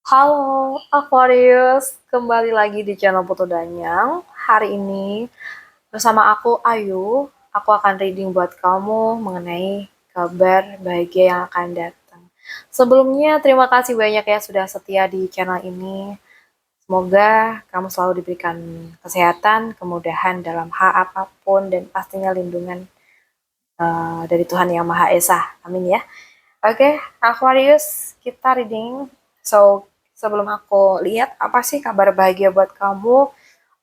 Halo Aquarius, kembali lagi di channel Putu Danyang. Hari ini bersama aku Ayu, aku akan reading buat kamu mengenai kabar bahagia yang akan datang. Sebelumnya terima kasih banyak ya sudah setia di channel ini. Semoga kamu selalu diberikan kesehatan, kemudahan dalam hal apapun dan pastinya lindungan dari Tuhan Yang Maha Esa. Amin ya. Oke, Aquarius, kita reading. So, sebelum aku lihat apa sih kabar bahagia buat kamu,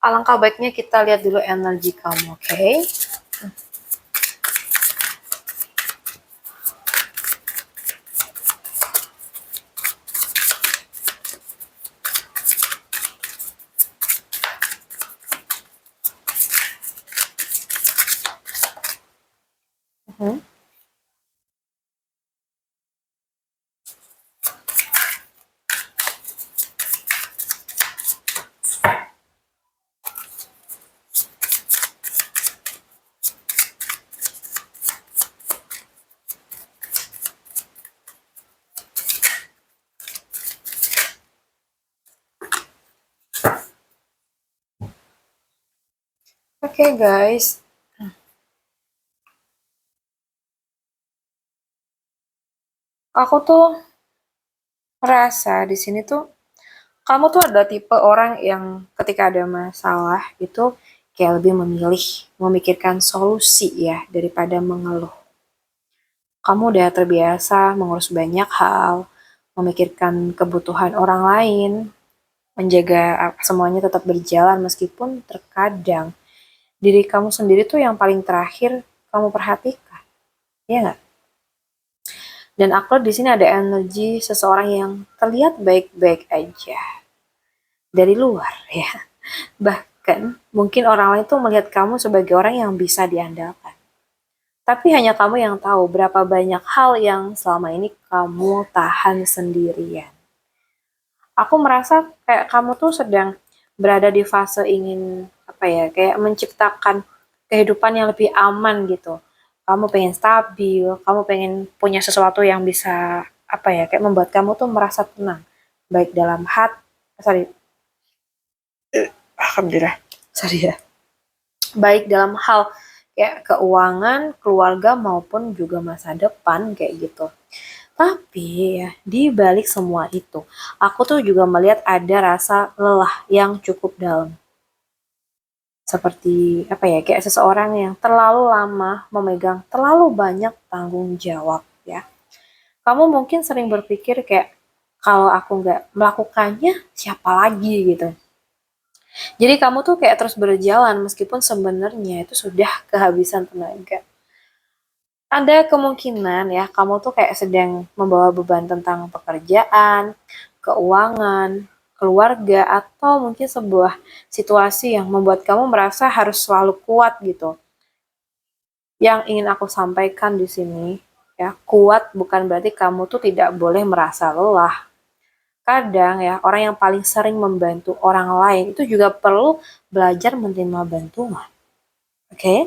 alangkah baiknya kita lihat dulu energi kamu, oke? Mhm. Oke, guys, aku tuh merasa di sini tuh kamu tuh ada tipe orang yang ketika ada masalah itu kayak lebih memilih memikirkan solusi ya daripada mengeluh. Kamu udah terbiasa mengurus banyak hal, memikirkan kebutuhan orang lain, menjaga semuanya tetap berjalan meskipun terkadang diri kamu sendiri tuh yang paling terakhir kamu perhatikan, ya nggak? Dan aku di sini ada energi seseorang yang terlihat baik-baik aja dari luar ya. Bahkan mungkin orang lain tuh melihat kamu sebagai orang yang bisa diandalkan. Tapi hanya kamu yang tahu berapa banyak hal yang selama ini kamu tahan sendirian. Aku merasa kayak kamu tuh sedang berada di fase ingin apa ya, kayak menciptakan kehidupan yang lebih aman gitu. Kamu pengen stabil, kamu pengen punya sesuatu yang bisa apa ya, kayak membuat kamu tuh merasa tenang, baik dalam sorry, alhamdulillah, sorry ya, baik dalam hal kayak keuangan, keluarga maupun juga masa depan kayak gitu. Tapi ya, di balik semua itu, aku tuh juga melihat ada rasa lelah yang cukup dalam. Seperti apa ya, kayak seseorang yang terlalu lama memegang terlalu banyak tanggung jawab ya. Kamu mungkin sering berpikir kayak kalau aku nggak melakukannya, siapa lagi gitu. Jadi kamu tuh kayak terus berjalan meskipun sebenarnya itu sudah kehabisan tenaga. Ada kemungkinan ya kamu tuh kayak sedang membawa beban tentang pekerjaan, keuangan, keluarga, atau mungkin sebuah situasi yang membuat kamu merasa harus selalu kuat gitu. Yang ingin aku sampaikan di sini, ya, kuat bukan berarti kamu tuh tidak boleh merasa lelah. Kadang ya, orang yang paling sering membantu orang lain itu juga perlu belajar menerima bantuan. Oke? Okay?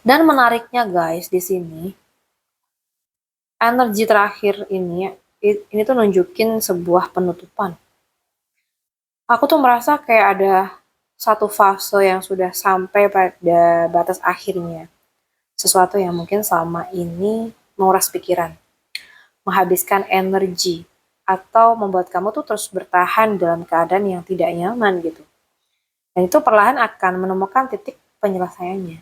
Dan menariknya guys di sini, energi terakhir ini tuh nunjukin sebuah penutupan. Aku tuh merasa kayak ada satu fase yang sudah sampai pada batas akhirnya. Sesuatu yang mungkin selama ini menguras pikiran, menghabiskan energi, atau membuat kamu tuh terus bertahan dalam keadaan yang tidak nyaman gitu. Dan itu perlahan akan menemukan titik penyelesaiannya.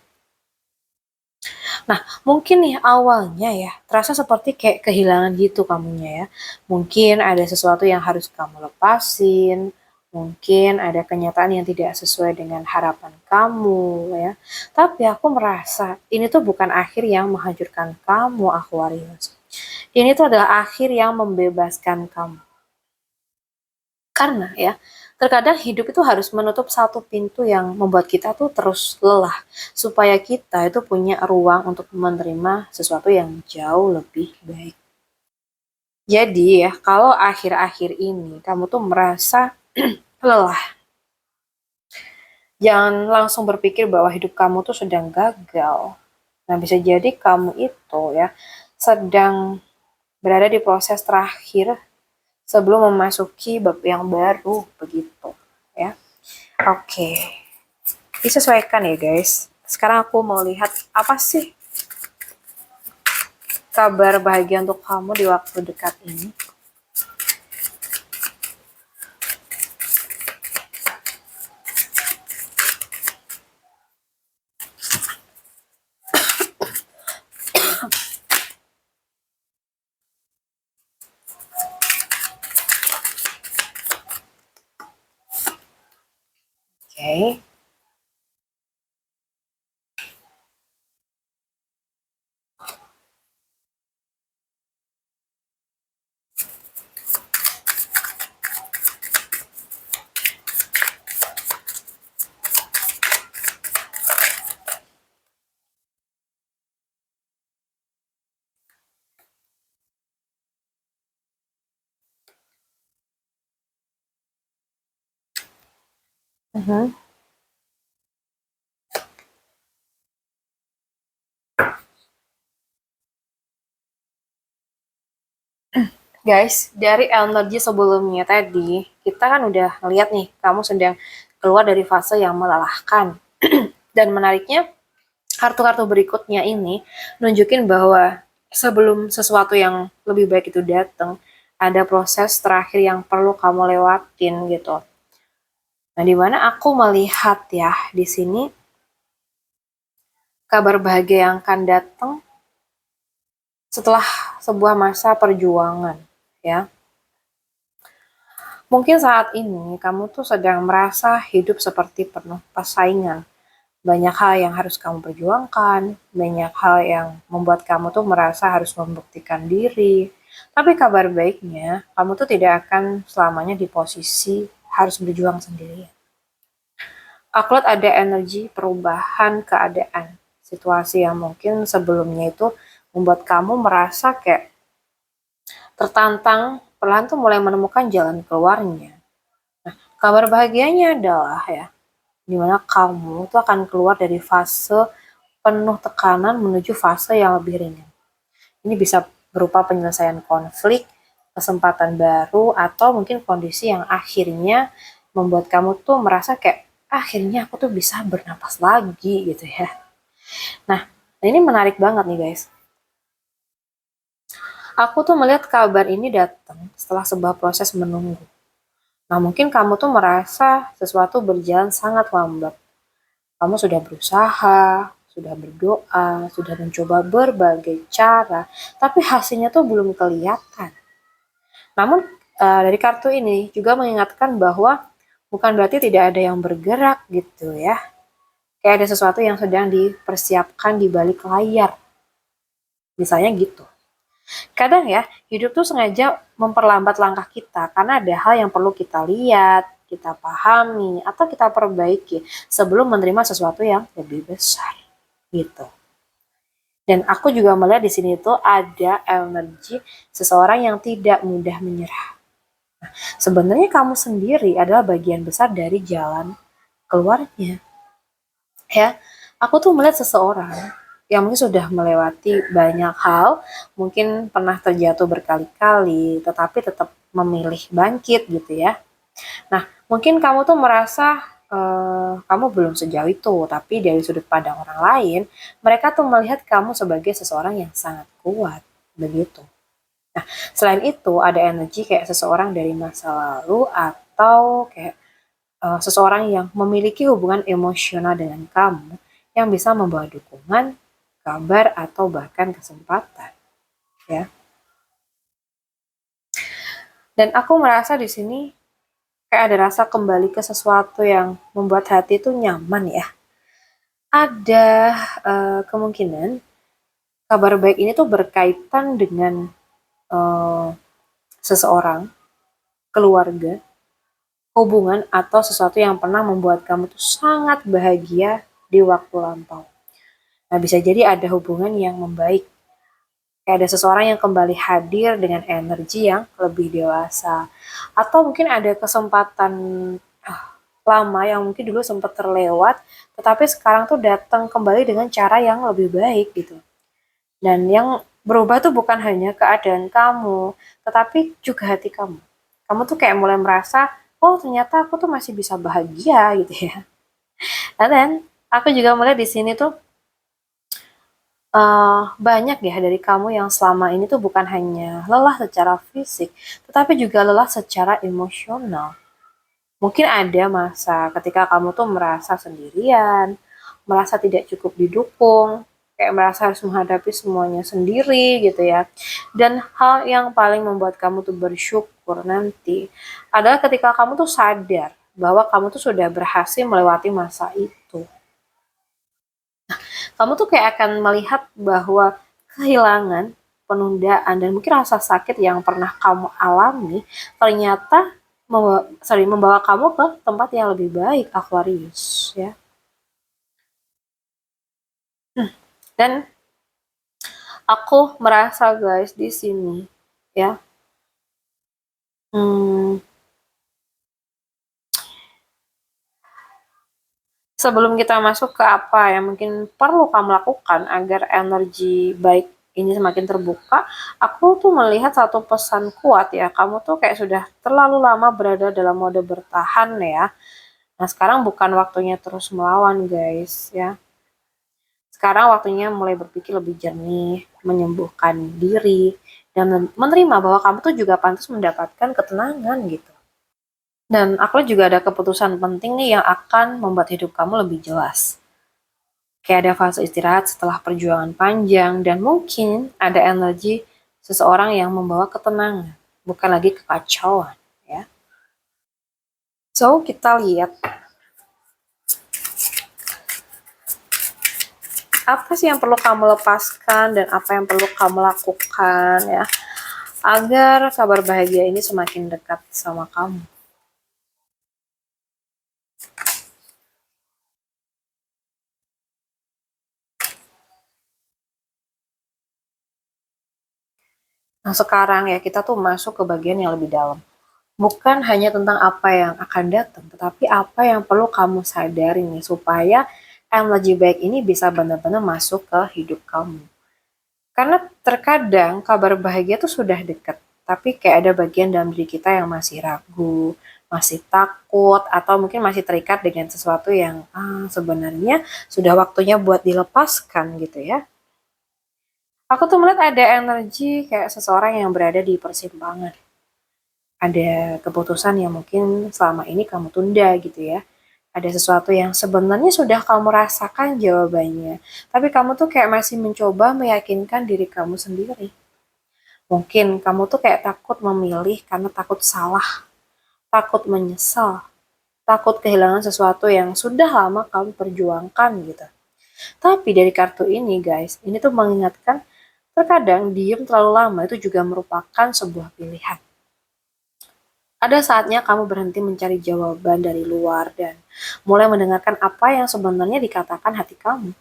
Nah, mungkin nih awalnya ya, terasa seperti kayak kehilangan gitu kamunya ya. Mungkin ada sesuatu yang harus kamu lepasin, mungkin ada kenyataan yang tidak sesuai dengan harapan kamu ya. Tapi aku merasa ini tuh bukan akhir yang menghancurkan kamu, Aquarius. Ini tuh adalah akhir yang membebaskan kamu. Karena ya, terkadang hidup itu harus menutup satu pintu yang membuat kita tuh terus lelah, supaya kita itu punya ruang untuk menerima sesuatu yang jauh lebih baik. Jadi ya, kalau akhir-akhir ini kamu tuh merasa lelah, jangan langsung berpikir bahwa hidup kamu tuh sedang gagal. Nah, bisa jadi kamu itu ya sedang berada di proses terakhir sebelum memasuki bab yang baru begitu ya. Oke, disesuaikan ya guys. Sekarang aku mau lihat apa sih kabar bahagia untuk kamu di waktu dekat ini. Oke. Mhm. Guys, dari energi sebelumnya tadi, kita kan udah ngeliat nih, kamu sedang keluar dari fase yang melelahkan. Dan menariknya, kartu-kartu berikutnya ini nunjukin bahwa sebelum sesuatu yang lebih baik itu datang, ada proses terakhir yang perlu kamu lewatin gitu. Nah, di mana aku melihat ya di sini kabar bahagia yang akan datang setelah sebuah masa perjuangan, ya. Mungkin saat ini kamu tuh sedang merasa hidup seperti penuh persaingan. Banyak hal yang harus kamu perjuangkan, banyak hal yang membuat kamu tuh merasa harus membuktikan diri. Tapi kabar baiknya, kamu tuh tidak akan selamanya di posisi harus berjuang sendirian. Aku lihat ada energi perubahan keadaan. Situasi yang mungkin sebelumnya itu membuat kamu merasa kayak tertantang, perlahan tuh mulai menemukan jalan keluarnya. Kabar bahagianya adalah ya, dimana kamu tuh akan keluar dari fase penuh tekanan menuju fase yang lebih ringan. Ini bisa berupa penyelesaian konflik, kesempatan baru, atau mungkin kondisi yang akhirnya membuat kamu tuh merasa kayak akhirnya aku tuh bisa bernapas lagi gitu ya. Nah, ini menarik banget nih guys. Aku tuh melihat kabar ini datang setelah sebuah proses menunggu. Nah, mungkin kamu tuh merasa sesuatu berjalan sangat lambat. Kamu sudah berusaha, sudah berdoa, sudah mencoba berbagai cara, tapi hasilnya tuh belum kelihatan. Namun dari kartu ini juga mengingatkan bahwa bukan berarti tidak ada yang bergerak gitu ya. Kayak ada sesuatu yang sedang dipersiapkan di balik layar. Misalnya gitu. Kadang ya, hidup tuh sengaja memperlambat langkah kita karena ada hal yang perlu kita lihat, kita pahami, atau kita perbaiki sebelum menerima sesuatu yang lebih besar gitu. Dan aku juga melihat di sini tuh ada energi seseorang yang tidak mudah menyerah. Sebenarnya kamu sendiri adalah bagian besar dari jalan keluarnya. Ya, aku tuh melihat seseorang yang mungkin sudah melewati banyak hal, mungkin pernah terjatuh berkali-kali, tetapi tetap memilih bangkit gitu ya. Nah, mungkin kamu tuh merasa kamu belum sejauh itu, tapi dari sudut pandang orang lain, mereka tuh melihat kamu sebagai seseorang yang sangat kuat, begitu. Nah, selain itu ada energi kayak seseorang dari masa lalu atau kayak seseorang yang memiliki hubungan emosional dengan kamu yang bisa membawa dukungan, kabar atau bahkan kesempatan, ya. Dan aku merasa di sini kayak ada rasa kembali ke sesuatu yang membuat hati itu nyaman ya. Ada kemungkinan kabar baik ini tuh berkaitan dengan uh, seseorang, keluarga, hubungan atau sesuatu yang pernah membuat kamu tuh sangat bahagia di waktu lampau. Nah, bisa jadi ada hubungan yang membaik. Kayak ada seseorang yang kembali hadir dengan energi yang lebih dewasa. Atau mungkin ada kesempatan lama yang mungkin dulu sempat terlewat, tetapi sekarang tuh datang kembali dengan cara yang lebih baik gitu. Dan yang berubah tuh bukan hanya keadaan kamu, tetapi juga hati kamu. Kamu tuh kayak mulai merasa, oh ternyata aku tuh masih bisa bahagia gitu ya. Dan then, aku juga mulai di sini tuh banyak ya dari kamu yang selama ini tuh bukan hanya lelah secara fisik, tetapi juga lelah secara emosional. Mungkin ada masa ketika kamu tuh merasa sendirian, merasa tidak cukup didukung, kayak merasa harus menghadapi semuanya sendiri gitu ya. Dan hal yang paling membuat kamu tuh bersyukur nanti adalah ketika kamu tuh sadar bahwa kamu tuh sudah berhasil melewati masa itu. Kamu tuh kayak akan melihat bahwa kehilangan, penundaan, dan mungkin rasa sakit yang pernah kamu alami ternyata membawa kamu ke tempat yang lebih baik, Aquarius ya. Dan aku merasa guys di sini ya, hmm, sebelum kita masuk ke apa yang mungkin perlu kamu lakukan agar energi baik ini semakin terbuka, aku tuh melihat satu pesan kuat ya, kamu tuh kayak sudah terlalu lama berada dalam mode bertahan ya. Nah, sekarang bukan waktunya terus melawan, guys, ya. Sekarang waktunya mulai berpikir lebih jernih, menyembuhkan diri, dan menerima bahwa kamu tuh juga pantas mendapatkan ketenangan gitu. Dan aku juga ada keputusan penting nih yang akan membuat hidup kamu lebih jelas. Kayak ada fase istirahat setelah perjuangan panjang, dan mungkin ada energi seseorang yang membawa ketenangan, bukan lagi kekacauan, ya. So, kita lihat apa sih yang perlu kamu lepaskan dan apa yang perlu kamu lakukan ya agar kabar bahagia ini semakin dekat sama kamu. Nah, sekarang ya kita tuh masuk ke bagian yang lebih dalam. Bukan hanya tentang apa yang akan datang, tetapi apa yang perlu kamu sadari nih supaya energi baik ini bisa benar-benar masuk ke hidup kamu. Karena terkadang kabar bahagia tuh sudah dekat, tapi kayak ada bagian dalam diri kita yang masih ragu, masih takut, atau mungkin masih terikat dengan sesuatu yang sebenarnya sudah waktunya buat dilepaskan gitu ya. Aku tuh melihat ada energi kayak seseorang yang berada di persimpangan. Ada keputusan yang mungkin selama ini kamu tunda gitu ya. Ada sesuatu yang sebenarnya sudah kamu rasakan jawabannya, tapi kamu tuh kayak masih mencoba meyakinkan diri kamu sendiri. Mungkin kamu tuh kayak takut memilih karena takut salah, takut menyesal, takut kehilangan sesuatu yang sudah lama kamu perjuangkan gitu. Tapi dari kartu ini guys, ini tuh mengingatkan terkadang diem terlalu lama itu juga merupakan sebuah pilihan. Ada saatnya kamu berhenti mencari jawaban dari luar dan mulai mendengarkan apa yang sebenarnya dikatakan hati kamu.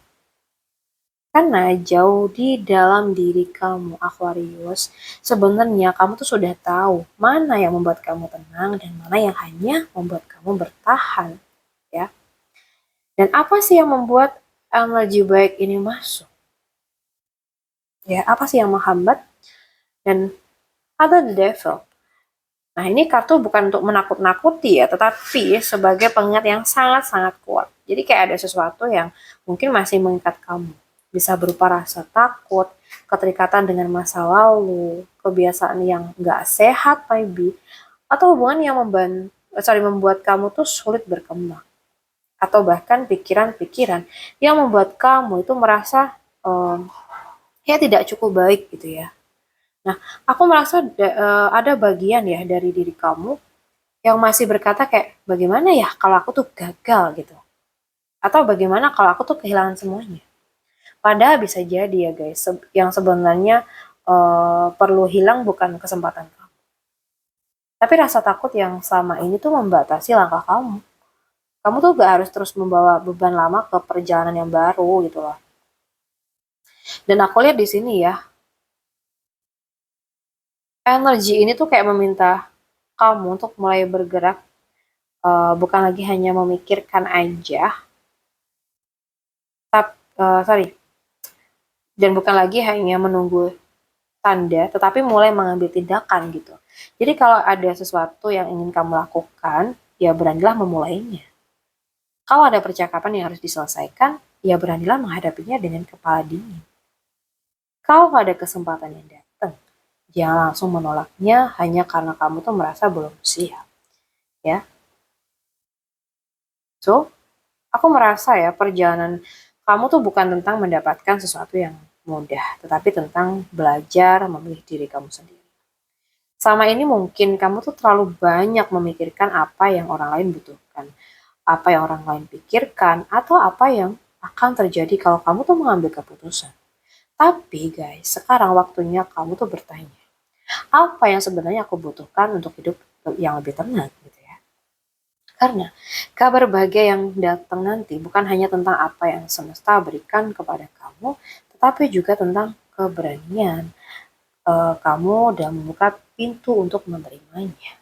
Karena jauh di dalam diri kamu, Aquarius, sebenarnya kamu tuh sudah tahu mana yang membuat kamu tenang dan mana yang hanya membuat kamu bertahan, ya. Dan apa sih yang membuat energi baik ini masuk? Ya, apa sih yang menghambat? Dan ada the devil. Nah, ini kartu bukan untuk menakut-nakuti ya, tetapi sebagai pengingat yang sangat-sangat kuat. Jadi kayak ada sesuatu yang mungkin masih mengikat kamu. Bisa berupa rasa takut, keterikatan dengan masa lalu, kebiasaan yang nggak sehat maybe, atau hubungan yang membuat kamu tuh sulit berkembang. Atau bahkan pikiran-pikiran yang membuat kamu itu merasa ya tidak cukup baik gitu ya. Nah, aku merasa ada bagian ya dari diri kamu yang masih berkata kayak, bagaimana ya kalau aku tuh gagal gitu? Atau bagaimana kalau aku tuh kehilangan semuanya? Padahal bisa jadi ya guys, yang sebenarnya perlu hilang bukan kesempatan kamu. Tapi rasa takut yang selama ini tuh membatasi langkah kamu. Kamu tuh gak harus terus membawa beban lama ke perjalanan yang baru gitu loh. Dan aku lihat di sini ya, energi ini tuh kayak meminta kamu untuk mulai bergerak, bukan lagi hanya memikirkan aja, tapi sorry, dan bukan lagi hanya menunggu tanda, tetapi mulai mengambil tindakan gitu. Jadi kalau ada sesuatu yang ingin kamu lakukan, ya beranilah memulainya. Kalau ada percakapan yang harus diselesaikan, ya beranilah menghadapinya dengan kepala dingin. Kalau ada kesempatan yang datang, jangan langsung menolaknya hanya karena kamu tuh merasa belum siap. Ya, so aku merasa ya perjalanan kamu tuh bukan tentang mendapatkan sesuatu yang mudah, tetapi tentang belajar memilih diri kamu sendiri. Selama ini mungkin kamu tuh terlalu banyak memikirkan apa yang orang lain butuhkan, apa yang orang lain pikirkan, atau apa yang akan terjadi kalau kamu tuh mengambil keputusan. Tapi guys, sekarang waktunya kamu tuh bertanya, apa yang sebenarnya aku butuhkan untuk hidup yang lebih tenang gitu ya. Karena kabar bahagia yang datang nanti bukan hanya tentang apa yang semesta berikan kepada kamu, tetapi juga tentang keberanian kamu dan membuka pintu untuk menerimanya.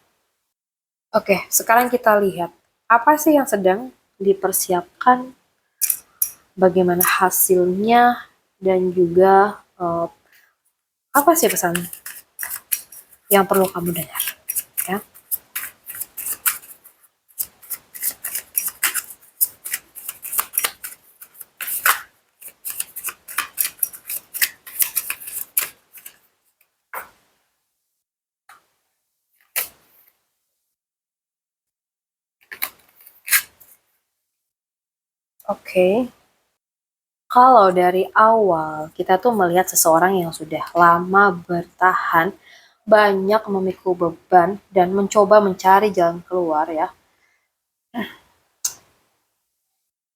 Oke, sekarang kita lihat apa sih yang sedang dipersiapkan, bagaimana hasilnya, dan juga apa sih pesan yang perlu kamu dengar. Ya. Oke, kalau dari awal kita tuh melihat seseorang yang sudah lama bertahan, banyak memikul beban dan mencoba mencari jalan keluar ya.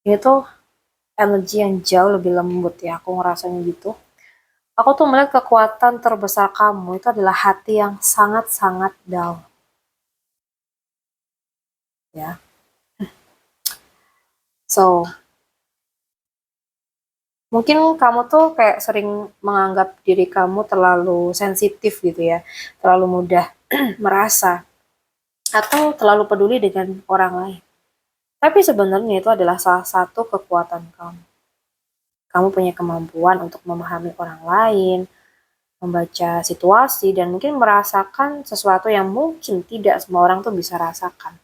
Ini tuh energi yang jauh lebih lembut ya, aku ngerasanya gitu. Aku tuh melihat kekuatan terbesar kamu itu adalah hati yang sangat-sangat dalam ya. So, mungkin kamu tuh kayak sering menganggap diri kamu terlalu sensitif gitu ya, terlalu mudah merasa atau terlalu peduli dengan orang lain. Tapi sebenarnya itu adalah salah satu kekuatan kamu. Kamu punya kemampuan untuk memahami orang lain, membaca situasi, dan mungkin merasakan sesuatu yang mungkin tidak semua orang tuh bisa rasakan.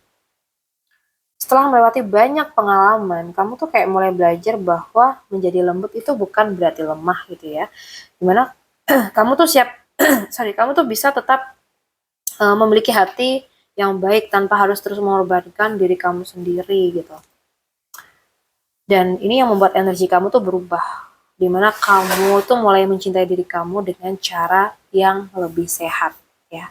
Setelah melewati banyak pengalaman, kamu tuh kayak mulai belajar bahwa menjadi lembut itu bukan berarti lemah gitu ya. Dimana kamu tuh siap, kamu tuh bisa tetap memiliki hati yang baik tanpa harus terus mengorbankan diri kamu sendiri gitu. Dan ini yang membuat energi kamu tuh berubah. Dimana kamu tuh mulai mencintai diri kamu dengan cara yang lebih sehat ya.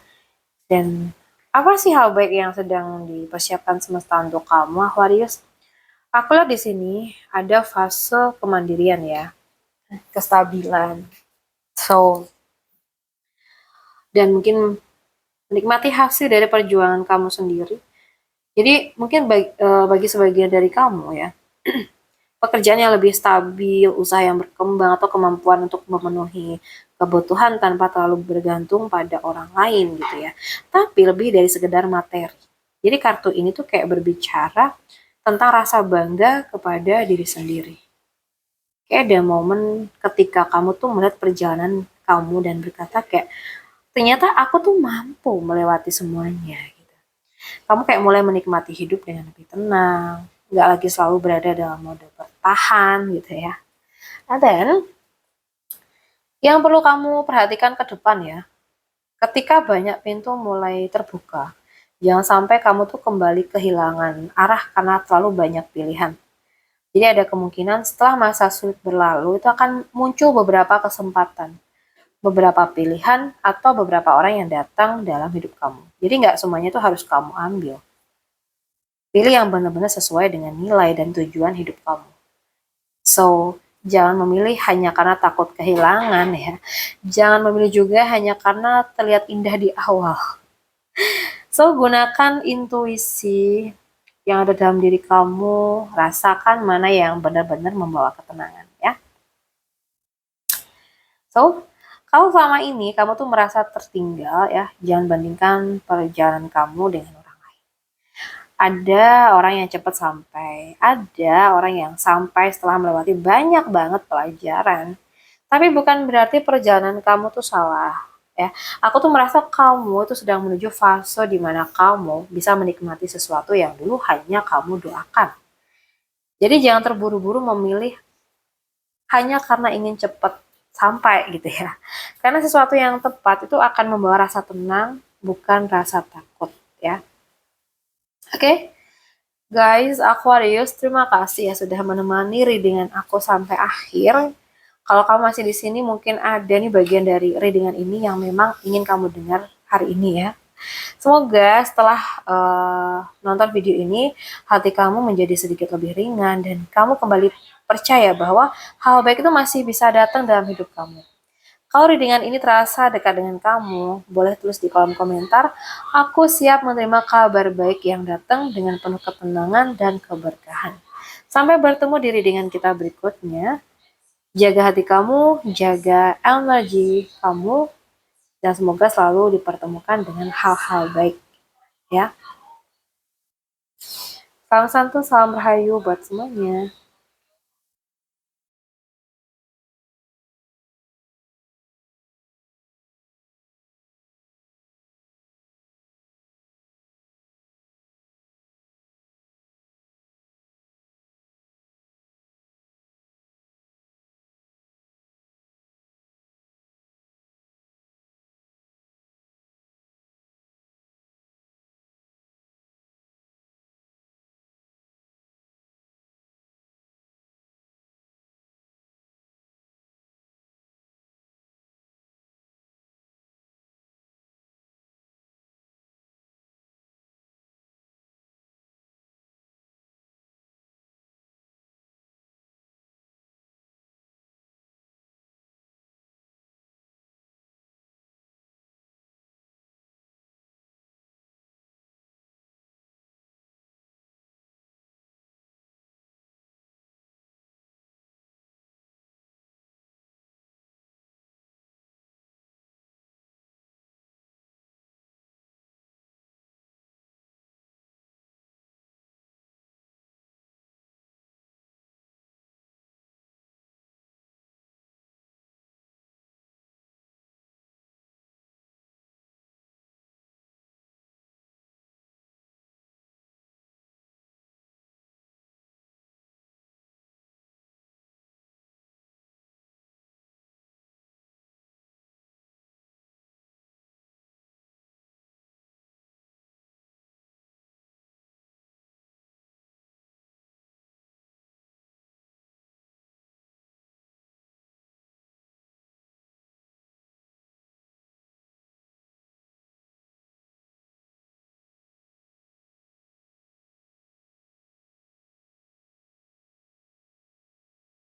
Dan apa sih hal baik yang sedang dipersiapkan semesta untuk kamu, Aquarius? Aku lihat di sini ada fase kemandirian ya, kestabilan. So, dan mungkin menikmati hasil dari perjuangan kamu sendiri. Jadi mungkin bagi sebagian dari kamu ya, pekerjaan yang lebih stabil, usaha yang berkembang, atau kemampuan untuk memenuhi kebutuhan tanpa terlalu bergantung pada orang lain gitu ya. Tapi lebih dari sekedar materi. Jadi kartu ini tuh kayak berbicara tentang rasa bangga kepada diri sendiri. Kayak ada momen ketika kamu tuh melihat perjalanan kamu dan berkata kayak, ternyata aku tuh mampu melewati semuanya. Gitu. Kamu kayak mulai menikmati hidup dengan lebih tenang, nggak lagi selalu berada dalam mode bertahan gitu ya. And then, yang perlu kamu perhatikan ke depan ya, ketika banyak pintu mulai terbuka, jangan sampai kamu tuh kembali kehilangan arah karena terlalu banyak pilihan. Jadi ada kemungkinan setelah masa sulit berlalu itu akan muncul beberapa kesempatan, beberapa pilihan, atau beberapa orang yang datang dalam hidup kamu. Jadi nggak semuanya itu harus kamu ambil. Pilih yang benar-benar sesuai dengan nilai dan tujuan hidup kamu. So, jangan memilih hanya karena takut kehilangan ya. Jangan memilih juga hanya karena terlihat indah di awal. So, gunakan intuisi yang ada dalam diri kamu, rasakan mana yang benar-benar membawa ketenangan ya. So, kalau selama ini kamu tuh merasa tertinggal ya, jangan bandingkan perjalanan kamu dengan orang lain. Ada orang yang cepat sampai, ada orang yang sampai setelah melewati banyak banget pelajaran. Tapi bukan berarti perjalanan kamu tuh salah, ya. Aku tuh merasa kamu itu sedang menuju fase di mana kamu bisa menikmati sesuatu yang dulu hanya kamu doakan. Jadi jangan terburu-buru memilih hanya karena ingin cepat sampai gitu ya. Karena sesuatu yang tepat itu akan membawa rasa tenang, bukan rasa takut ya. Oke, guys, Aquarius, terima kasih ya sudah menemani readingan aku sampai akhir. Kalau kamu masih di sini, mungkin ada nih bagian dari readingan ini yang memang ingin kamu dengar hari ini ya. Semoga setelah nonton video ini, hati kamu menjadi sedikit lebih ringan dan kamu kembali percaya bahwa hal baik itu masih bisa datang dalam hidup kamu. Kalau readingan ini terasa dekat dengan kamu, boleh tulis di kolom komentar. Aku siap menerima kabar baik yang datang dengan penuh ketenangan dan keberkahan. Sampai bertemu di readingan kita berikutnya. Jaga hati kamu, jaga energi kamu, dan semoga selalu dipertemukan dengan hal-hal baik. Ya. Salam santu, salam rahayu buat semuanya.